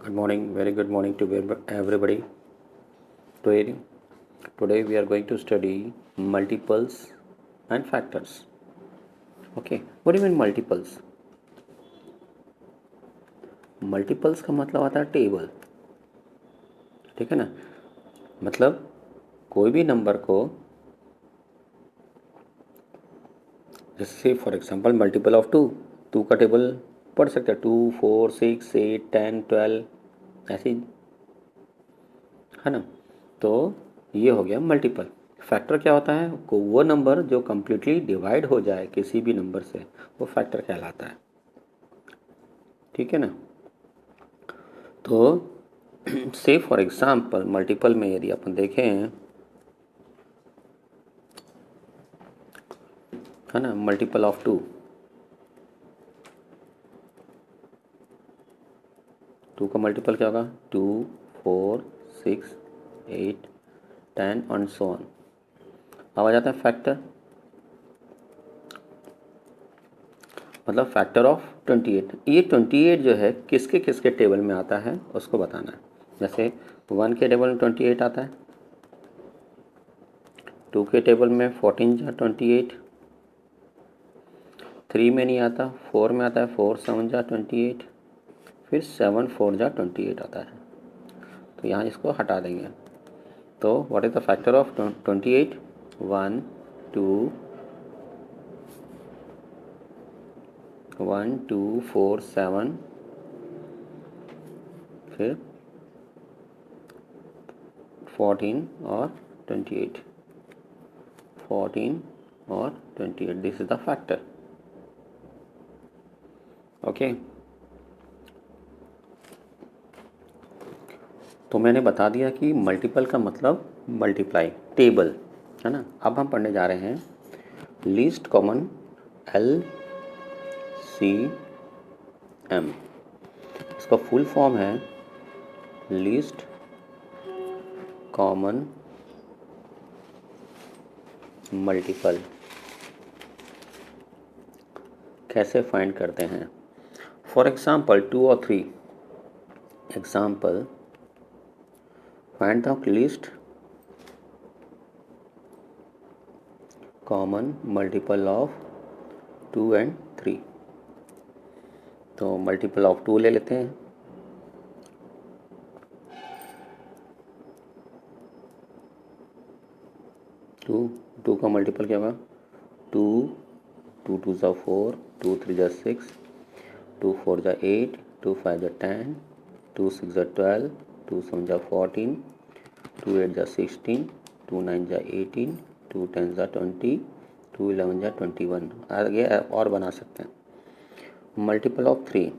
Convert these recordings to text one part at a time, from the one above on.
Good morning, very good morning to everybody. Today, today we are going to study multiples and factors. Okay, what do you mean multiples? Multiples का मतलब आता है table, ठीक है ना। मतलब कोई भी नंबर को, जैसे for example multiple of two, two का टेबल पढ़ सकते हैं, 2, 4, 6, 8, 10, 12 ऐसे ही, है ना। तो ये हो गया मल्टीपल। फैक्टर क्या होता है? को वो नंबर जो कम्प्लीटली डिवाइड हो जाए किसी भी नंबर से, वो फैक्टर कहलाता है, ठीक है ना। तो से फॉर एग्जांपल मल्टीपल में यदि अपन देखें, है ना, मल्टीपल ऑफ टू, टू का मल्टीपल क्या होगा? 2, 4, 6, 8, 10 एंड सो ऑन। अब आ जाता है फैक्टर, मतलब फैक्टर ऑफ 28। ये 28 जो है किसके किसके टेबल में आता है उसको बताना है। जैसे 1 के टेबल में 28 आता है, 2 के टेबल में 14 जा 28, 3 में नहीं आता, 4 में आता है, 4 7 जा 28, फिर 7 4 जा 28 आता है। तो यहाँ इसको हटा देंगे। तो what is the factor of 28? 1 2 1 2 4 7, फिर 14 और 28, 14 और 28, this is the factor. Okay, तो मैंने बता दिया कि मल्टीपल का मतलब मल्टीप्लाई, टेबल, है ना। अब हम पढ़ने जा रहे हैं लीस्ट कॉमन LCM। इसका फुल फॉर्म है लीस्ट कॉमन मल्टीपल। कैसे फाइंड करते हैं? फॉर एग्जांपल 2 और 3, example find the least common multiple of 2 and 3। तो मल्टीपल ऑफ 2 ले लेते हैं, टू का मल्टीपल क्या होगा? 2 2 2 जा 4, 2 3 जा 6, 2 4 जा 8, 2 5 जा 10, 2 6 जा 12, 2 7 जा 14, 2 8 जा 16, 2 9 जा 18, 2 10 जा 20, 2 11 जा 21। आगे और बना सकते हैं। मल्टीपल ऑफ 3,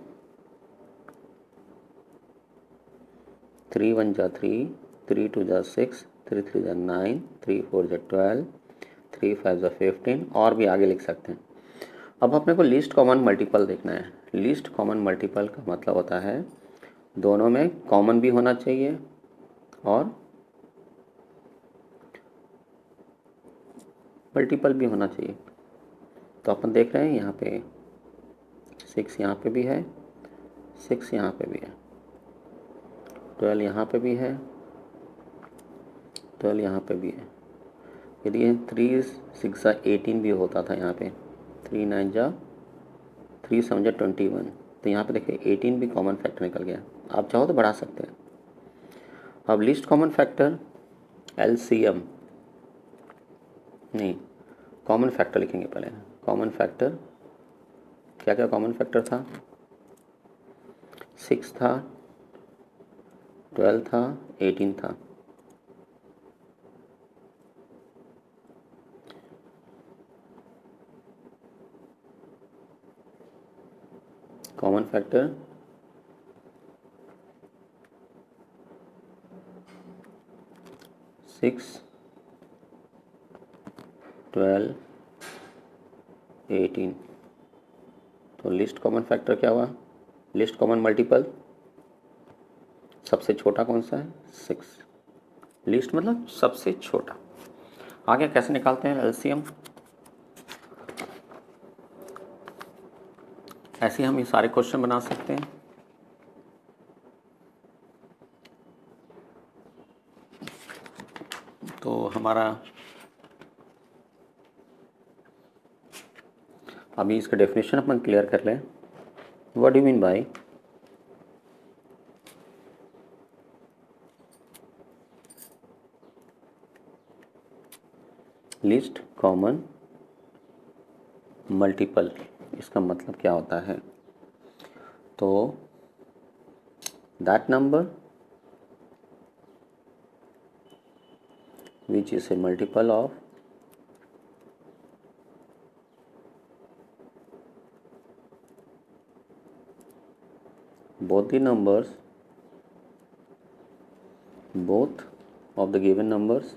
3 1 जा 3, 3 2 जा 6, 3 3 जा 9, 3 4 जा 12, 3 5 जा 15, और भी आगे लिख सकते हैं। अब अपने को लीस्ट कॉमन मल्टीपल देखना है। लीस्ट कॉमन मल्टीपल का मतलब होता है दोनों में कॉमन भी होना चाहिए और मल्टीपल भी होना चाहिए। तो अपन देख रहे हैं यहाँ पे 6 यहाँ पे भी है, 6 यहाँ पे भी है, 12 यहाँ पे भी है, 12 यहाँ पे भी है। यदि 3 6 जा 18 भी होता था यहाँ पे, 3 9 जा 3 7 जा 21, तो यहाँ पे देखिए 18 भी कॉमन फैक्टर निकल गया। आप चाहो तो बढ़ा सकते हैं। अब लीस्ट कॉमन फैक्टर LCM नहीं, कॉमन फैक्टर लिखेंगे पहले। कॉमन फैक्टर क्या क्या कॉमन फैक्टर था? 6 था, 12 था, 18 था। Common factor 6, 12, 18। तो लिस्ट कॉमन फैक्टर क्या हुआ? लिस्ट कॉमन मल्टीपल सबसे छोटा कौन सा है? 6। लिस्ट मतलब सबसे छोटा। आगे कैसे निकालते हैं LCM? ऐसे हम ये सारे क्वेश्चन बना सकते हैं। तो हमारा अभी इसका डेफिनेशन अपन क्लियर कर लें। What do you mean by least common multiple, इसका मतलब क्या होता है? तो that number which is a multiple of both the numbers, both of the given numbers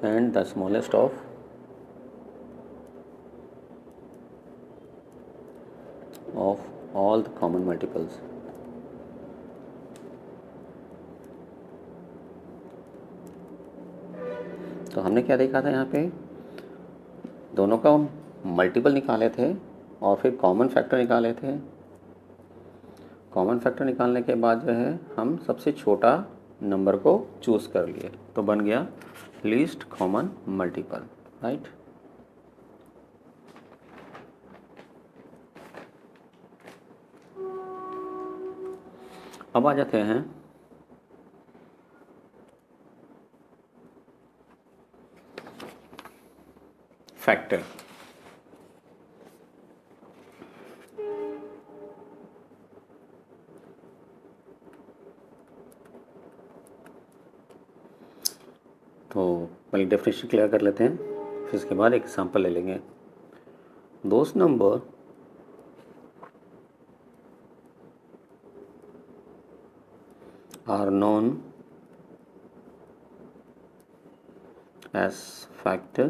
and the smallest of all the common multiples. तो हमने क्या देखा था यहाँ पे? दोनों का मल्टीपल निकाले थे और फिर कॉमन फैक्टर निकाले थे। कॉमन फैक्टर निकालने के बाद जो है हम सबसे छोटा नंबर को चूज़ कर लिए, तो बन गया लीस्ट कॉमन मल्टीपल, राइट। अब आ जाते हैं फैक्टर। तो पहले डेफिनेशन क्लियर कर लेते हैं, फिर इसके बाद एक एग्जांपल ले लेंगे। दोस्त number are known as factor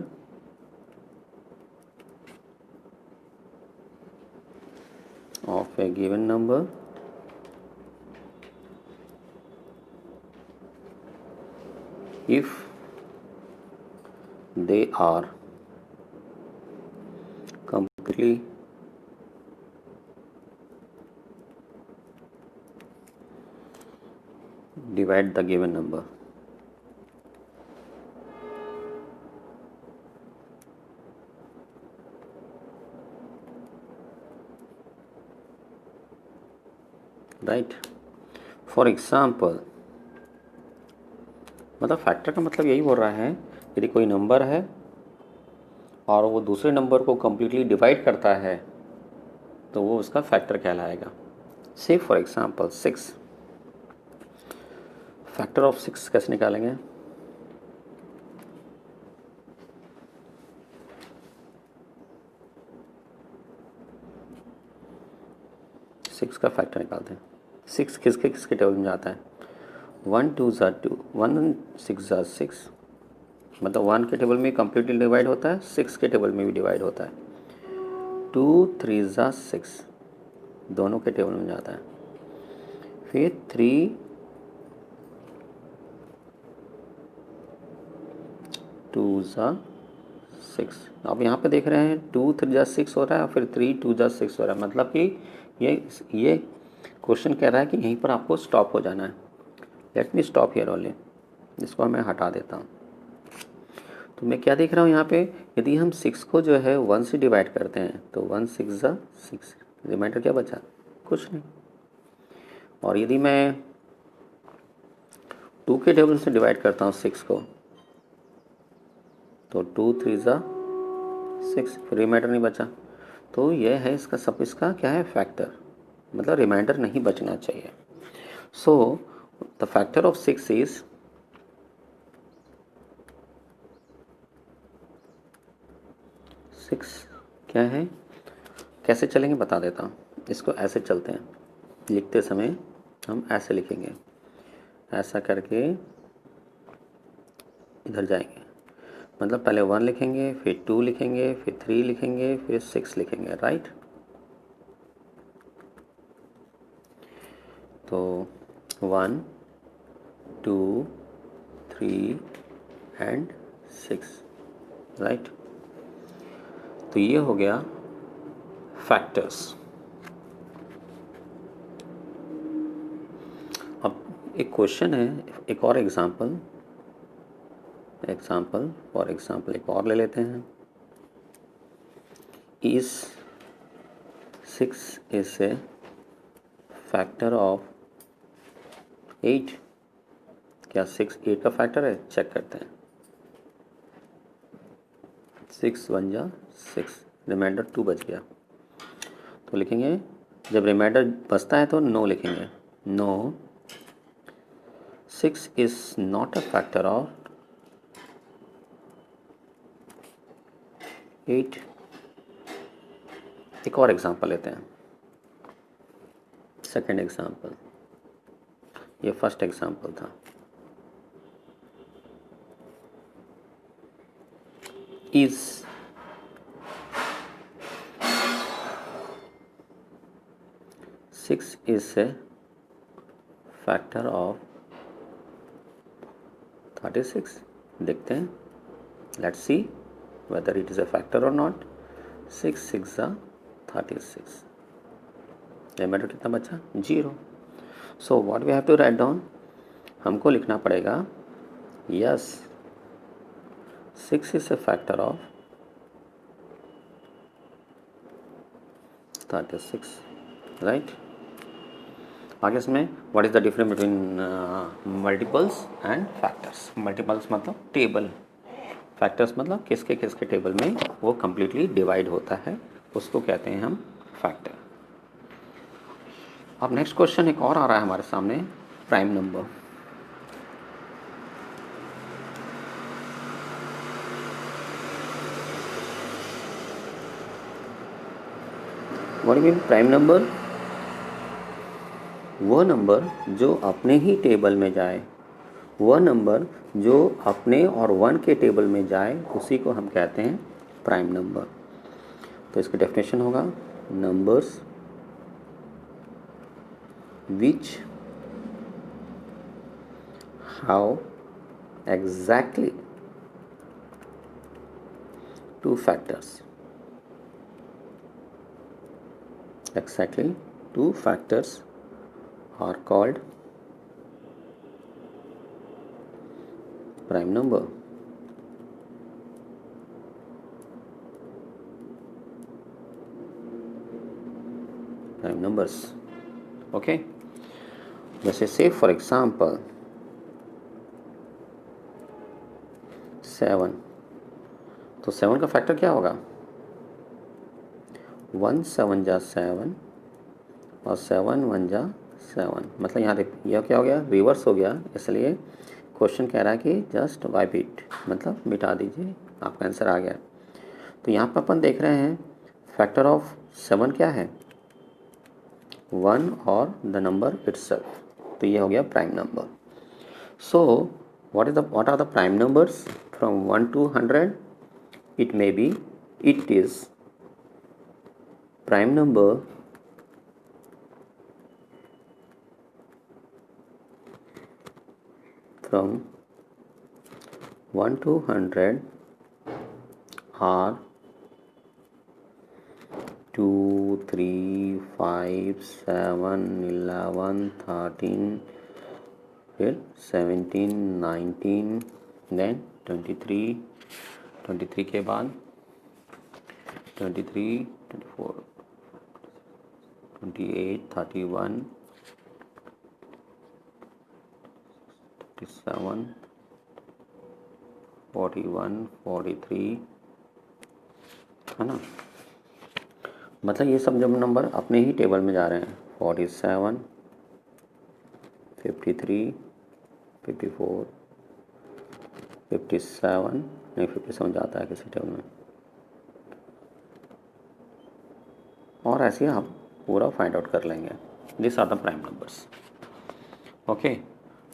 of a given number if they are completely divide the given number. Right. For example, मतलब फैक्टर का मतलब यही बोल रहा है, यदि कोई नंबर है और वो दूसरे नंबर को कम्प्लीटली डिवाइड करता है तो वो उसका फैक्टर कहलाएगा। से फॉर एग्जाम्पल 6, फैक्टर ऑफ 6 कैसे निकालेंगे? सिक्स का फैक्टर निकालते हैं। 6 किसके किसके टेबल में जाता है? 1 2 ज़ा 2, 1 6 ज़ा 6, मतलब 1 के टेबल में कम्प्लीटली डिवाइड होता है, 6 के टेबल में भी डिवाइड होता है। 2 3 ज़ा 6, दोनों के टेबल में जाता है। फिर 3 2 ज़ा 6, अब यहाँ पे देख रहे हैं 2 3 ज़ा 6 हो रहा है और फिर 3 2 ज़ा 6 हो रहा है, मतलब कि ये क्वेश्चन कह रहा है कि यहीं पर आपको स्टॉप हो जाना है। Let me stop here only, इसको मैं हटा देता हूँ। तो मैं क्या देख रहा हूँ यहाँ पे, यदि हम 6 को जो है 1 से डिवाइड करते हैं तो 1 6 ज़ा 6, रिमाइंडर क्या बचा? कुछ नहीं। और यदि मैं 2 के टेबल से डिवाइड करता हूँ 6 को तो 2 3 ज़ा 6, फिर रिमाइंडर नहीं बचा। तो यह है इसका सब, इसका क्या है? फैक्टर, मतलब रिमाइंडर नहीं बचना चाहिए। So the factor of 6 is 6 क्या है? कैसे चलेंगे बता देता हूँ। इसको ऐसे चलते हैं, लिखते समय हम ऐसे लिखेंगे, ऐसा करके इधर जाएंगे, मतलब पहले 1 लिखेंगे, फिर 2 लिखेंगे, फिर 3 लिखेंगे, फिर 6 लिखेंगे, राइट। तो 1 2 3 एंड 6, राइट। तो ये हो गया फैक्टर्स। एक क्वेश्चन है, एक और एग्जांपल फॉर एग्जांपल एक और ले लेते हैं। Is 6 is a factor of 8? क्या 6 8 का फैक्टर है? चेक करते हैं। 6 1 जा 6, रिमाइंडर 2 बच गया, तो लिखेंगे, जब रिमाइंडर बचता है तो नो लिखेंगे। No 6 is not a factor of 8। एक और एग्जांपल लेते हैं, सेकंड एग्जांपल, ये फर्स्ट एग्जांपल था। Is 6 is a factor of 36? देखते हैं, let's see whether it is a factor or not। 6 6 जा 36, रिमाइंडर कितना बचा? 0। So what we have to write down, हमको लिखना पड़ेगा yes 6 is a factor of 36, right. आगे इसमें what is the difference between multiples and factors. Multiples मतलब table, factors मतलब किसके किसके टेबल में वो कम्प्लीटली डिवाइड होता है, उसको कहते हैं हम फैक्टर। अब नेक्स्ट क्वेश्चन एक और आ रहा है हमारे सामने, prime number. What you mean prime number? वह नंबर जो अपने ही टेबल में जाए, वह नंबर जो अपने और 1 के टेबल में जाए, उसी को हम कहते हैं प्राइम नंबर। तो इसका डेफिनेशन होगा numbers which how exactly 2 factors, exactly 2 factors are called prime number। prime numbers, okay। जैसे say for example 7, तो 7 का फैक्टर क्या होगा? 1 7 जा 7 और 7 1 जा 7, मतलब यहाँ देख यह क्या हो गया, रिवर्स हो गया, इसलिए क्वेश्चन कह रहा है कि जस्ट वाइप इट, मतलब मिटा दीजिए, आपका आंसर आ गया। तो यहाँ पर अपन देख रहे हैं फैक्टर ऑफ 7 क्या है? 1 और द नंबर इटसेल्फ, तो ये हो गया prime number. So what are the prime numbers from 1 to 100? It is prime number from 1 to 100 are 2 3 5 7 11 13 फिर 17 19 देन 23 के बाद 23 24 28 31 37 41 43, है ना। मतलब ये सब जब नंबर अपने ही टेबल में जा रहे हैं, 47 53 54 57, नहीं 57 जाता है किसी टेबल में, और ऐसे आप पूरा फाइंड आउट कर लेंगे। This are the prime numbers, okay.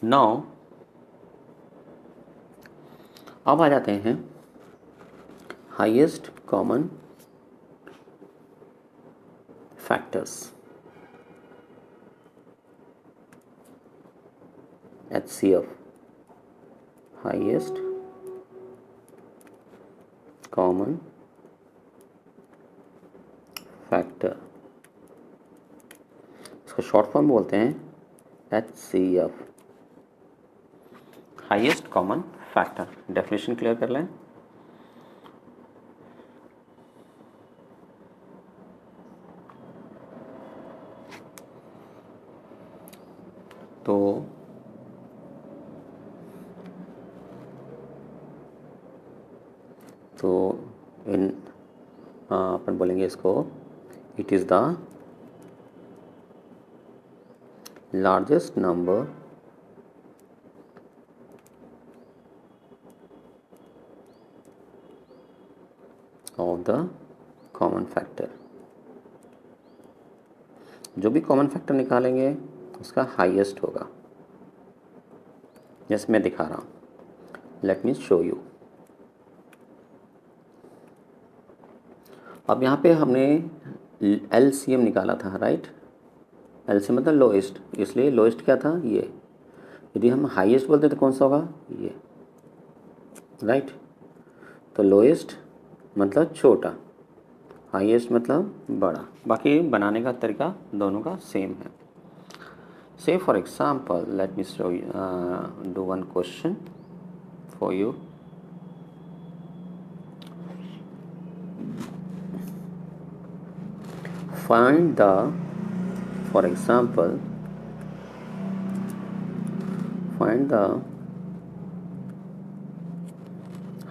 Now अब आ जाते हैं highest common factors, HCF, highest common factor, इसका शॉर्ट फॉर्म बोलते हैं HCF, highest common factor, definition clear कर लें। तो इन अपन बोलेंगे इसको, it is the largest number of the common factor. जो भी कॉमन फैक्टर निकालेंगे उसका हाईएस्ट होगा। जैसे मैं दिखा रहा हूँ, लेट मी शो यू। अब यहाँ पे हमने LCM निकाला था, राइट। LCM मतलब लोएस्ट, इसलिए लोएस्ट क्या था, ये। यदि हम हाईएस्ट बोलते तो कौन सा होगा, ये, राइट। तो लोएस्ट मतलब छोटा, हाईएस्ट मतलब बड़ा। बाकी बनाने का तरीका दोनों का सेम है। Say for example, let me show you, do one question for you. Find the, for example, find the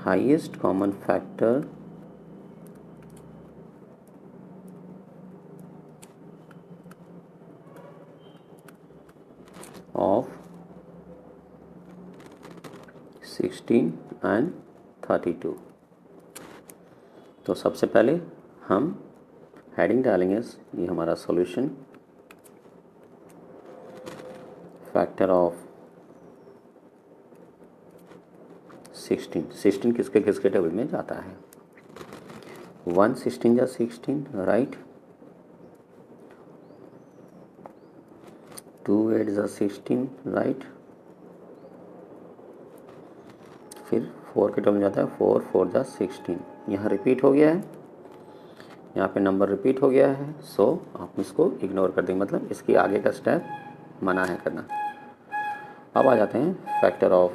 highest common factor of 16 and 32। तो सबसे पहले हम हेडिंग डालेंगे, ये हमारा सॉल्यूशन, फैक्टर ऑफ 16 किसके किसके टेबल में जाता है, 1 16 या 16, राइट। 2 8 जा 16, राइट। फिर 4 के टेबल में जाता है, 4 4 जा 16। यहाँ रिपीट हो गया है, यहाँ पे नंबर रिपीट हो गया है, सो आप इसको इग्नोर कर देंगे, मतलब इसके आगे का स्टेप मना है करना। अब आ जाते हैं फैक्टर ऑफ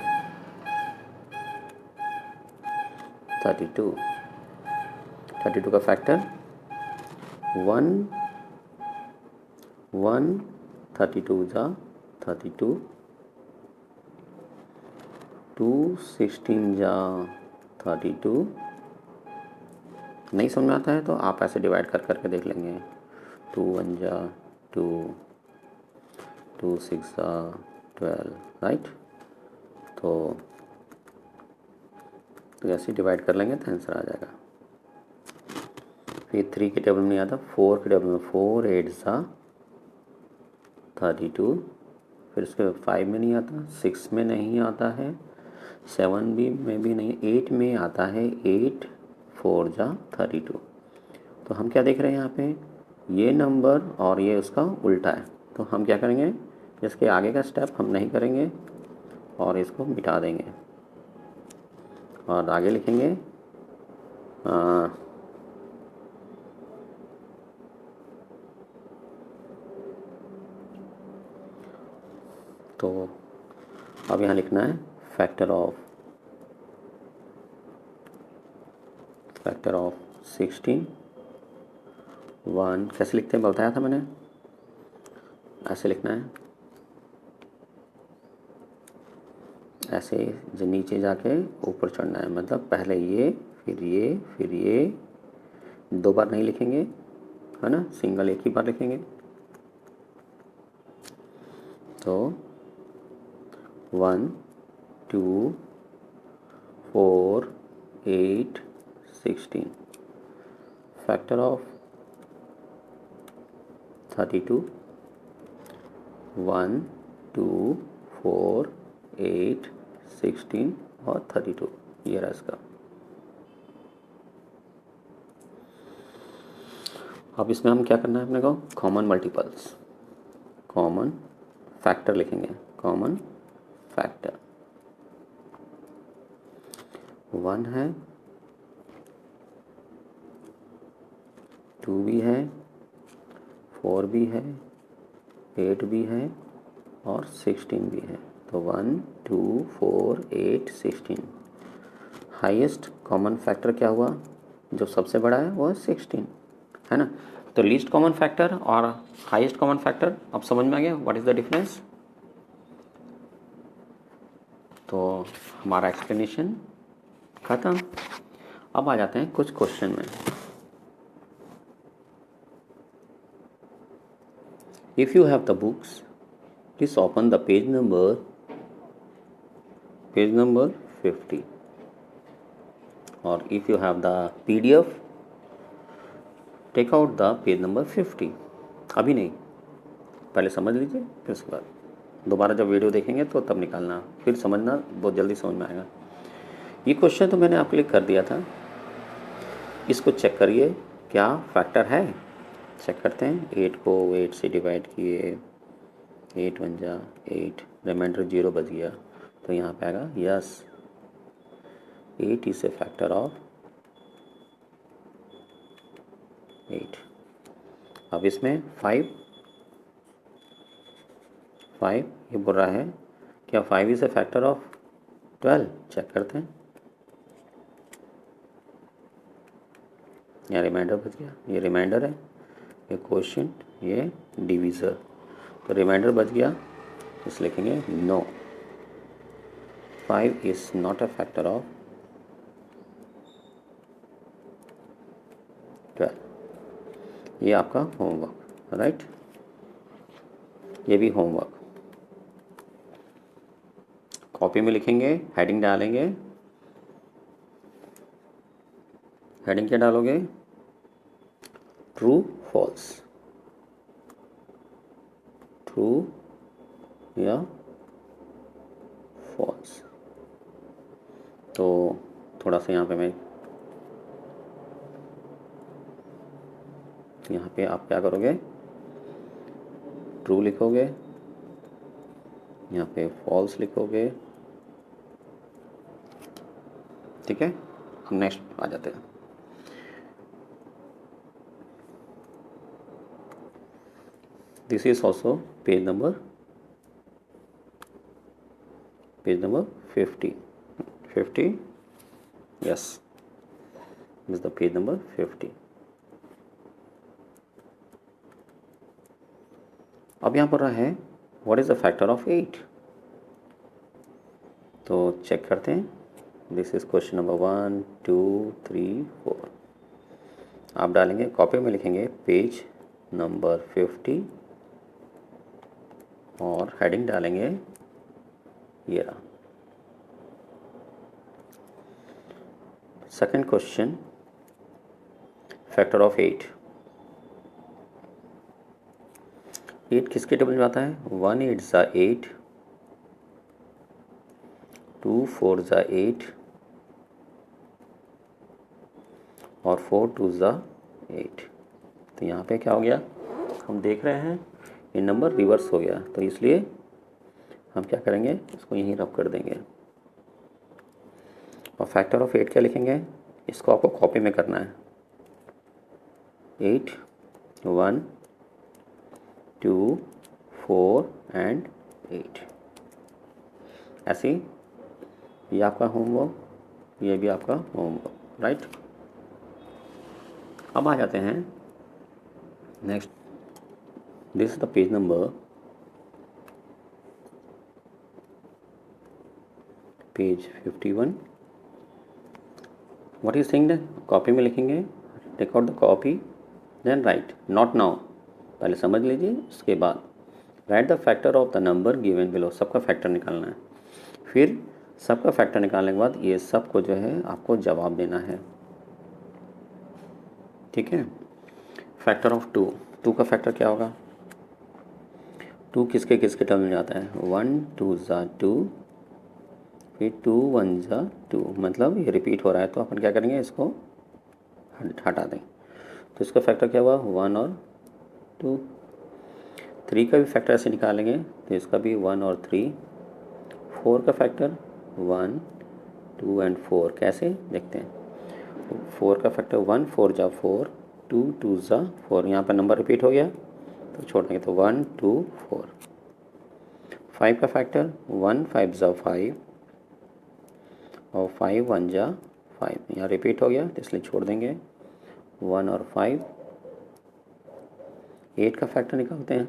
32। 32 का फैक्टर 1 1 32 जा 32, 2 16 जा 32। नहीं समझ में आता है तो आप ऐसे डिवाइड कर करके देख लेंगे, 2 1 जा 2, 2 6 जा 12, राइट। तो ऐसे डिवाइड कर लेंगे तो आंसर आ जाएगा। फिर 3 के टेबल में नहीं आता, 4 के टेबल में 4 8 जा 32। फिर उसके 5 में नहीं आता, 6 में नहीं आता है, 7 भी में भी नहीं, 8 में आता है, 8 4 जा 32। तो हम क्या देख रहे हैं यहाँ पे, ये नंबर और ये उसका उल्टा है। तो हम क्या करेंगे, इसके आगे का स्टेप हम नहीं करेंगे और इसको मिटा देंगे और आगे लिखेंगे तो अब यहाँ लिखना है फैक्टर ऑफ 16। 1 कैसे लिखते हैं बताया था मैंने, ऐसे लिखना है, ऐसे जो नीचे जाके ऊपर चढ़ना है, मतलब पहले ये फिर ये फिर ये, 2 बार नहीं लिखेंगे, है ना, सिंगल एक ही बार लिखेंगे। तो 1 2 4 8 16 फैक्टर ऑफ 32, 1 2 4 8 16 और 32, ये रहा इसका। अब इसमें हम क्या करना है अपने को, कॉमन मल्टीपल्स, कॉमन फैक्टर लिखेंगे, कॉमन फैक्टर 1 है, 2 भी है, 4 भी है, 8 भी है और 16 भी है। तो 1 2 4 8 16। हाईएस्ट कॉमन फैक्टर क्या हुआ, जो सबसे बड़ा है वो है 16, है ना। तो लीस्ट कॉमन फैक्टर और हाईएस्ट कॉमन फैक्टर अब समझ में आ गया व्हाट इज़ द डिफरेंस। तो हमारा एक्सप्लेनेशन ख़त्म। अब आ जाते हैं कुछ क्वेश्चन में। If you have the books please open the page number 50, और if you have the PDF take out the page number 50। अभी नहीं, पहले समझ लीजिए, फिर उसके बाद दोबारा जब वीडियो देखेंगे तो तब निकालना, फिर समझना, बहुत जल्दी समझ में आएगा। ये क्वेश्चन तो मैंने आपके लिए कर दिया था, इसको चेक करिए क्या फैक्टर है। चेक करते हैं। 8 को 8 से डिवाइड किए, 8 1 जा 8, रिमाइंडर 0 बच गया, तो यहाँ पे आएगा yes 8 is a factor of 8। अब इसमें 5 ये बोल रहा है क्या 5 is a factor of 12। Check करते हैं। यहाँ रिमाइंडर बच गया, ये रिमाइंडर है, ये क्वोशिएंट, ये डिवीज़र, तो रिमाइंडर बच गया, इसलिए लिखेंगे no 5 is not a factor of 12। ये आपका होमवर्क, राइट, ये भी होमवर्क। कॉपी में लिखेंगे, हेडिंग डालेंगे। हेडिंग क्या डालोगे, ट्रू फॉल्स, ट्रू या फॉल्स। तो थोड़ा सा यहाँ पे आप क्या करोगे, ट्रू लिखोगे, यहाँ पे फॉल्स लिखोगे, ठीक है। हम नेक्स्ट आ जाते हैं। This is also page number 50, yes, this is the page number 50। अब यहाँ पर रहा है what is the factor of 8। तो चेक करते हैं। This is question number 1 2 3 4। आप डालेंगे, कॉपी में लिखेंगे पेज नंबर 50 और हेडिंग डालेंगे ये रहा। सेकंड क्वेश्चन, फैक्टर ऑफ 8 किसके टेबल में आता है, 1 8 ज़ा 8, 2 4 ज़ा 8 और 4 2 ज़ा 8। तो यहाँ पे क्या हो गया, हम देख रहे हैं ये नंबर रिवर्स हो गया, तो इसलिए हम क्या करेंगे, इसको यहीं रब कर देंगे। और फैक्टर ऑफ 8 क्या लिखेंगे, इसको आपको कॉपी में करना है। 8 1 2 4 एंड 8। ऐसे ही ये आपका होमवर्क, ये भी आपका होमवर्क, राइट। अब आ जाते हैं next. This is the page number 51। What is thing, copy में लिखेंगे, take out the copy then write, not now, पहले समझ लीजिए, उसके बाद write the factor of the number given below. सबका फैक्टर निकालना है, फिर सबका फैक्टर निकालने के बाद ये सब को जो है आपको जवाब देना है, ठीक है। फैक्टर ऑफ 2 का फैक्टर क्या होगा, 2 किसके किसके टर्म में जाता है, 1 2 ज़ा 2, फिर 2 1 ज़ा 2, मतलब ये रिपीट हो रहा है, तो अपन क्या करेंगे, इसको हटा दें। तो इसका फैक्टर क्या हुआ, 1 और 2। 3 का भी फैक्टर ऐसे निकालेंगे, तो इसका भी 1 और 3। 4 का फैक्टर 1 2 एंड 4, कैसे देखते हैं। 4 का फैक्टर 1 4 जा 4, 2 2 जा 4, यहाँ पर नंबर रिपीट हो गया तो छोड़ देंगे, तो 1 2 4। 5 का फैक्टर 1 5 ज़ा 5 और 5 1 जा 5, यहाँ रिपीट हो गया तो इसलिए छोड़ देंगे 1 और 5। 8 का फैक्टर निकालते हैं।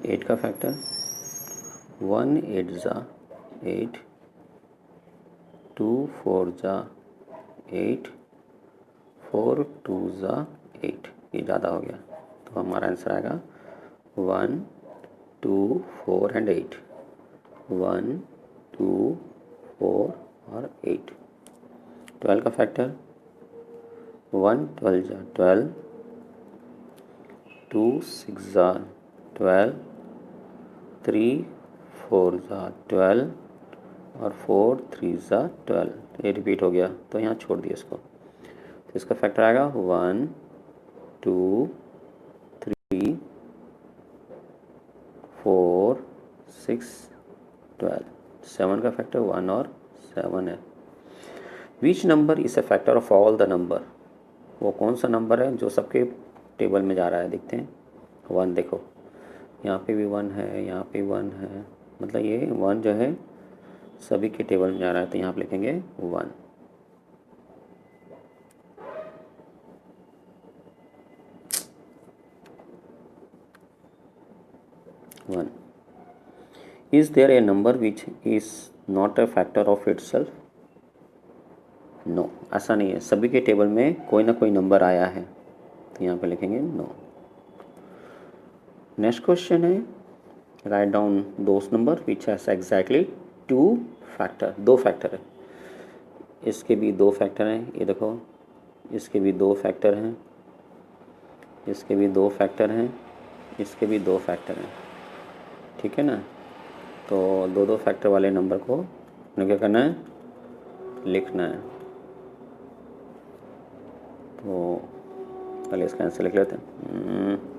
8 का फैक्टर 1 8 ज़ा 8, 2 4 ज़ा 8, 4 2 ज़ा 8, ये ज़्यादा हो गया तो हमारा आंसर आएगा 1 2 4 एंड 8। 1 2 4 और 8। 12 का फैक्टर 1 12 ज़ा 12, 2 6 ज़ा 12, 3 4 ज़ा 12 और 4 3 ज़ा 12, ये रिपीट हो गया तो यहाँ छोड़ दिया इसको। तो इसका फैक्टर आएगा 1 2 3 4 6 12। 7 का फैक्टर 1 और 7 है। Which number is a factor of all the number, वो कौन सा नंबर है जो सबके टेबल में जा रहा है। देखते हैं 1, देखो यहाँ पे भी 1 है, यहाँ पे 1 है, मतलब ये 1 जो है सभी के टेबल में जा रहा है तो यहाँ पे लिखेंगे 1। Is there a number which is not a factor of itself. No, ऐसा नहीं है, सभी के टेबल में कोई ना कोई नंबर आया है तो यहाँ पे लिखेंगे नो। नेक्स्ट क्वेश्चन है write down those number which has exactly 2 factor. 2 factor है, इसके भी 2 फैक्टर हैं, ये देखो इसके भी 2 फैक्टर हैं, इसके भी 2 फैक्टर हैं, इसके भी 2 फैक्टर हैं, ठीक है ना। तो 2 फैक्टर वाले नंबर को हमें क्या करना है, लिखना है। तो पहले इसका आंसर लिख लेते हैं।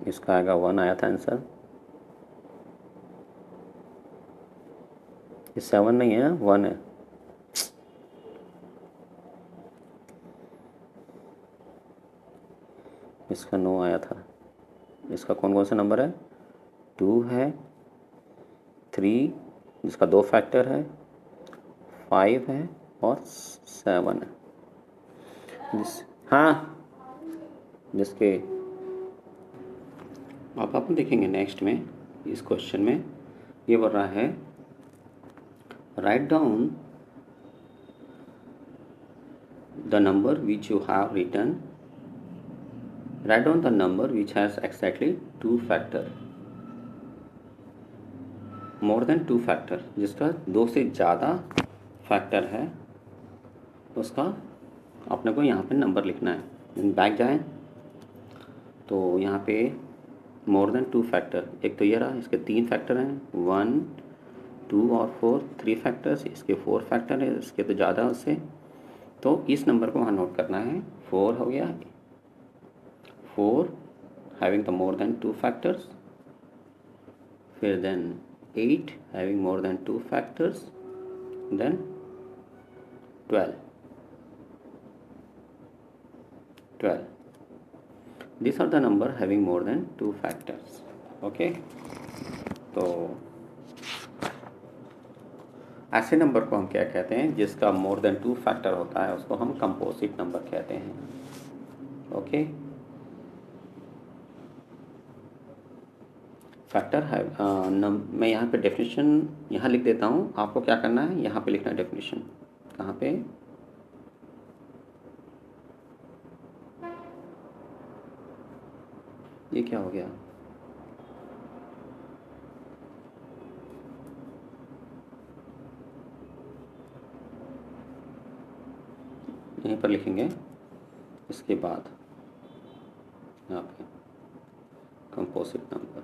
इसका आएगा 1 आया था आंसर, ये 7 नहीं है 1 है। इसका 9 आया था। इसका कौन कौन सा नंबर है, 2 है, 3 जिसका 2 फैक्टर है, 5 है और 7 है। हाँ जिसके अब आप देखेंगे नेक्स्ट में इस क्वेश्चन में ये बोल रहा है write down the number which you have written, write down the number which has exactly 2 factor, more than 2 factor, जिसका 2 से ज़्यादा फैक्टर है उसका अपने को यहाँ पे नंबर लिखना है। बैक जाएं तो यहाँ पे मोर देन 2 फैक्टर, एक तो ये रहा, इसके 3 फैक्टर हैं 1 2 और 4, 3 फैक्टर्स, इसके 4 फैक्टर है, इसके तो ज़्यादा उससे। तो इस नंबर को वहाँ नोट करना है। 4 हो गया, 4 having the more than 2 factors, फिर then 8 having more than 2 factors, then 12। These are the number having more than 2 factors. Okay, तो ऐसे नंबर को हम क्या कहते हैं जिसका मोर देन 2 फैक्टर होता है, उसको हम कंपोजिट नंबर कहते हैं। ओके, फैक्टर है मैं यहाँ पे डेफिनेशन यहाँ लिख देता हूँ, आपको क्या करना है यहाँ पे लिखना है डेफिनेशन। कहाँ पे, ये क्या हो गया, यहीं पर लिखेंगे, इसके बाद यहाँ पे कंपोजिट नंबर,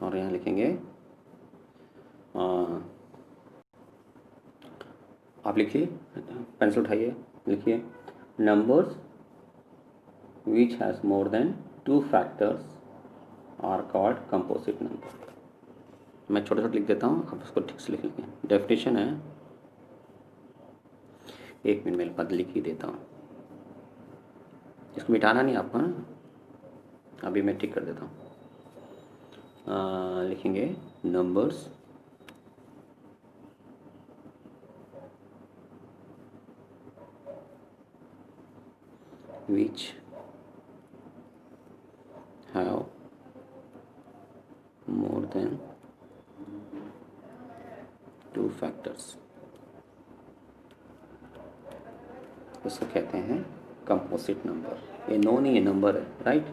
और यहाँ लिखेंगे आप लिखिए, पेंसिल उठाइए, लिखिए numbers which has more than 2 factors are called composite number. मैं छोटे छोटे लिख देता हूँ, आप उसको ठीक से लिख लीजिए। डेफिनेशन है, 1 मिनट में बदल लिख ही देता हूँ, इसको मिटाना नहीं आपको ना, अभी मैं ठीक कर देता हूँ। लिखेंगे numbers which have more than 2 factors, उसको कहते हैं कंपोजिट नंबर। ये नो नहीं है, नंबर है, राइट।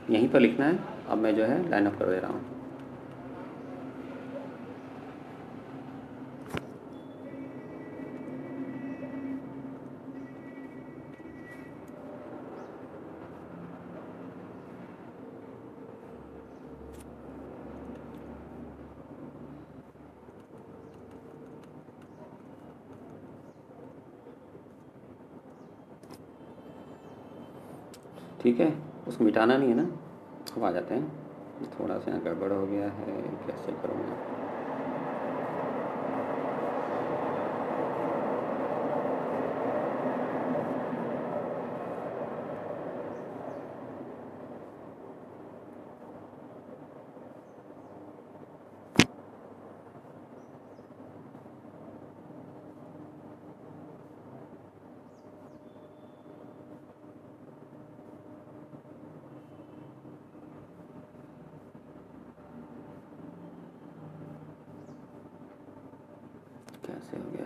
यहीं पर लिखना है। अब मैं जो है लाइन अप कर दे रहा हूँ। ठीक है, उसको मिटाना नहीं है ना। अब आ जाते हैं, थोड़ा सा यहाँ गड़बड़ हो गया है, कैसे करूँगा। कैसे हो गया।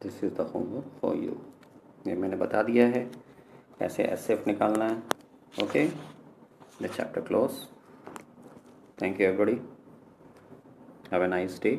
This is the homework for you. ये मैंने बता दिया है कैसे SF निकालना है। Okay, the chapter close. Thank you everybody, have a nice day.